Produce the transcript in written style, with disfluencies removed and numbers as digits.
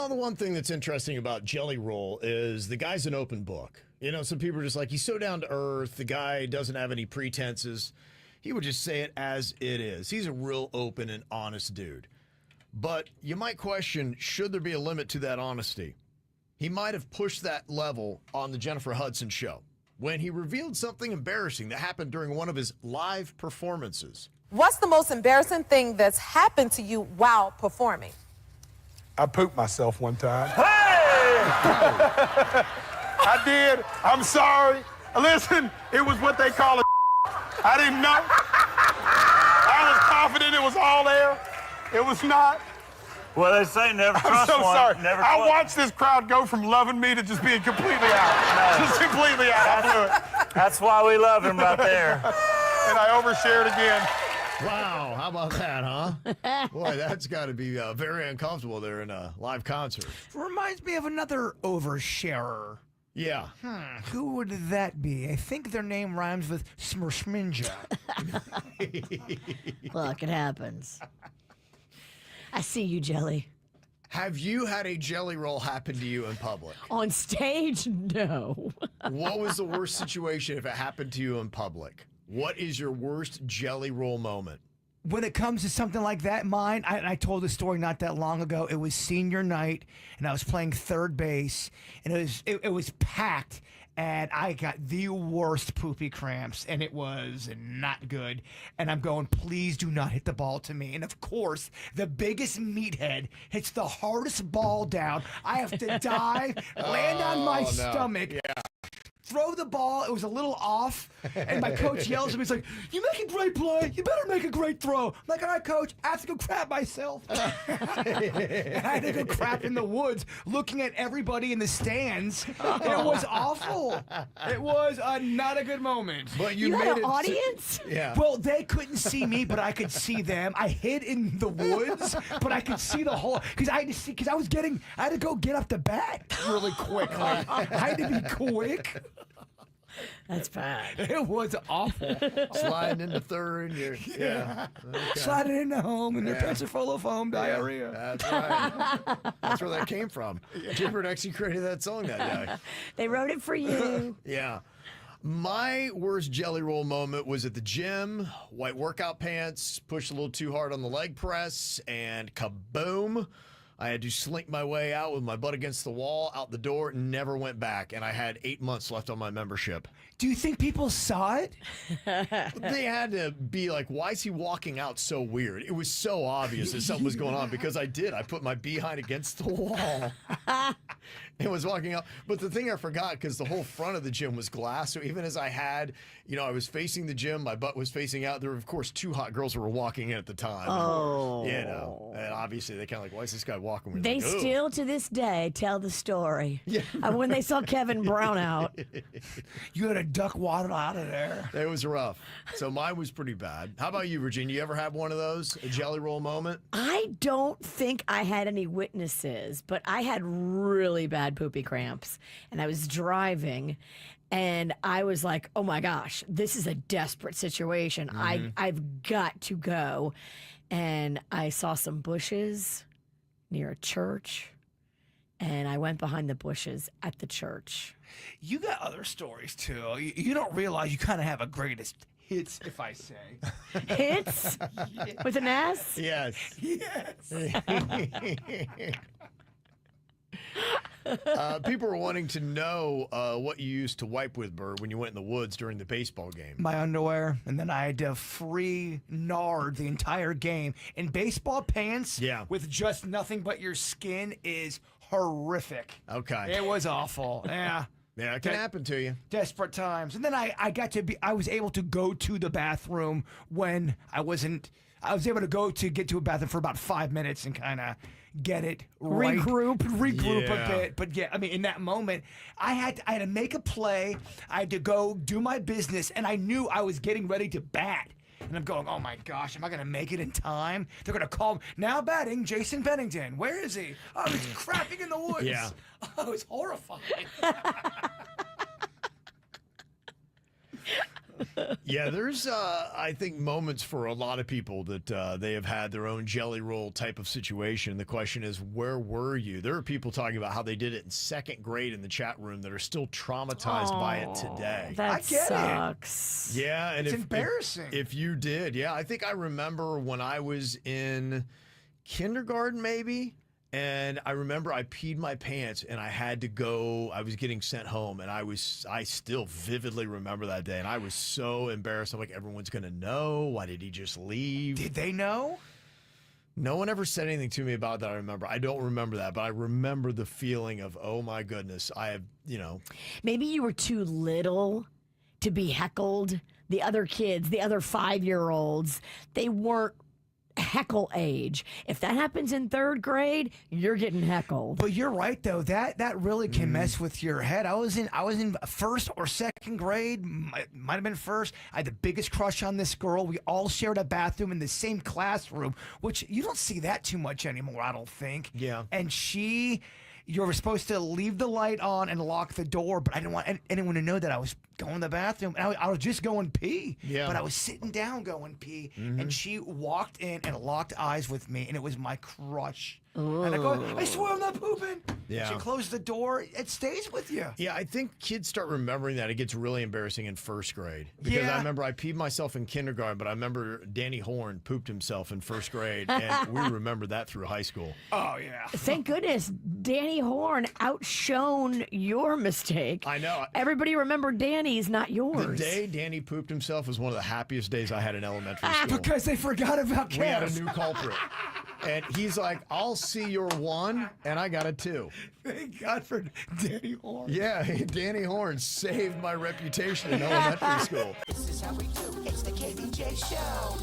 Well, the one thing that's interesting about Jelly Roll is the guy's an open book. You know, some people are just like, he's so down to earth. The guy doesn't have any pretenses. He would just say it as it is. He's a real open and honest dude. But you might question, should there be a limit to that honesty? He might have pushed that level on the Jennifer Hudson show when he revealed something embarrassing that happened during one of his live performances. What's the most embarrassing thing that's happened to you while performing? I pooped myself one time. Hey! I did. I'm sorry. Listen, it was what they call a I didn't know. I was confident it was all there. It was not. Well, they say never I'm trust so one. sorry. Never I trust. watched this crowd go from loving me to just being completely out. No. Just completely out. I blew it. That's why we love him right there. And I overshared again. Wow, how about that, huh? Boy, that's got to be very uncomfortable there in a live concert. Reminds me of another oversharer. Yeah. Who would that be? I think their name rhymes with Smirshminja. Look, it happens. I see you, Jelly. Have you had a Jelly Roll happen to you in public? On stage, no. What was the worst situation if it happened to you in public? What is your worst Jelly Roll moment? When it comes to something like that, mine, I told a story not that long ago. It was senior night, and I was playing third base, and it was packed, and I got the worst poopy cramps, and it was not good. And I'm going, please do not hit the ball to me. And of course, the biggest meathead hits the hardest ball down. I have to dive, land on my stomach. Yeah. Throw the ball. It was a little off, and my coach yells at me. He's like, "You make a great play. You better make a great throw." I'm like, "All right, coach. I have to go crap myself." And I had to go crap in the woods, looking at everybody in the stands. And it was awful. It was not a good moment. But You made had it an audience? Yeah. Well, they couldn't see me, but I could see them. I hid in the woods, but I could see the whole because I had to see because I had to go get up the bat really quick. I had to be quick. That's bad. It was awful. Sliding into third. Yeah. Okay. Sliding into home, and their pants are full of foam diarrhea. That's right. That's where that came from. Gibbert actually created that song that day. They wrote it for you. Yeah. My worst Jelly Roll moment was at the gym. White workout pants, pushed a little too hard on the leg press, and kaboom. I had to slink my way out with my butt against the wall, out the door, never went back, and I had 8 months left on my membership. Do you think people saw it? They had to be like, why is he walking out so weird? It was so obvious that something was going on because I put my behind against the wall and was walking out. But the thing I forgot, because the whole front of the gym was glass, so even as I had, I was facing the gym, my butt was facing out. There were, of course, 2 hot girls who were walking in at the time. Oh. And obviously they kind of like, why is this guy walking with They me? still, to this day, tell the story. Yeah. When they saw Kevin Brown out. You had a duck waddle out of there. It was rough. So mine was pretty bad. How about you, Virginia? You ever have one of those, a Jelly Roll moment? I don't think I had any witnesses, but I had really bad poopy cramps. And I was driving, and I was like, oh my gosh, this is a desperate situation. I've got to go. And I saw some bushes near a church, and I went behind the bushes at the church. You got other stories, too. You don't realize you kind of have a greatest hits, if I say. Hits? With an S? Yes. Yes. People were wanting to know what you used to wipe with, Bert, when you went in the woods during the baseball game. My underwear, and then I had to free nard the entire game. And baseball pants with just nothing but your skin is horrific. Okay. It was awful. Yeah. Yeah, it can happen to you. Desperate times. And then I was able to go to the bathroom when I was able to get to a bathroom for about 5 minutes and kind of get it right. Regroup a bit. But yeah, I mean, in that moment, I had to make a play. I had to go do my business, and I knew I was getting ready to bat. And I'm going, oh my gosh, am I going to make it in time? They're going to call me. Now batting, Jason Bennington. Where is he? Oh, he's crapping in the woods. Yeah. Oh, it's horrifying. Yeah, there's, I think, moments for a lot of people that they have had their own jelly roll type of situation. The question is, where were you? There are people talking about how they did it in second grade in the chat room that are still traumatized by it today. That I get it. sucks. Yeah, and It's if, embarrassing. If you did, yeah, I think I remember when I was in kindergarten, maybe. And I remember I peed my pants and I had to go. I was getting sent home, and I still vividly remember that day. And I was so embarrassed. I'm like, everyone's going to know. Why did he just leave? Did they know? No one ever said anything to me about that. I remember. I don't remember that, but I remember the feeling of, oh my goodness, I have, Maybe you were too little to be heckled. The other kids, the other 5-year-olds, they weren't heckle age. If that happens in 3rd grade, you're getting heckled. But you're right though. That really can mess with your head. I was in 1st or 2nd grade. Might have been 1st. I had the biggest crush on this girl. We all shared a bathroom in the same classroom, which you don't see that too much anymore, I don't think. Yeah. And you were supposed to leave the light on and lock the door, but I didn't want anyone to know that I was going to the bathroom. And I was just going pee. Yeah. But I was sitting down going pee, and she walked in and locked eyes with me, and it was my crush. And I go, I swear I'm not pooping. Yeah. She closed the door. It stays with you. Yeah, I think kids start remembering that. It gets really embarrassing in 1st grade. Because Yeah. I remember I peed myself in kindergarten, but I remember Danny Horn pooped himself in 1st grade, and we remember that through high school. Oh, yeah. Thank goodness Danny Horn outshone your mistake. I know. Everybody remembered Danny's, not The yours. day Danny pooped himself was one of the happiest days I had in elementary school. Because they forgot about We had a Kev. new culprit. And he's like, I'll see your 1, and I got a 2. Thank God for Danny Horn. Yeah, Danny Horn saved my reputation in elementary school. This is how we do. It's the KBJ Show.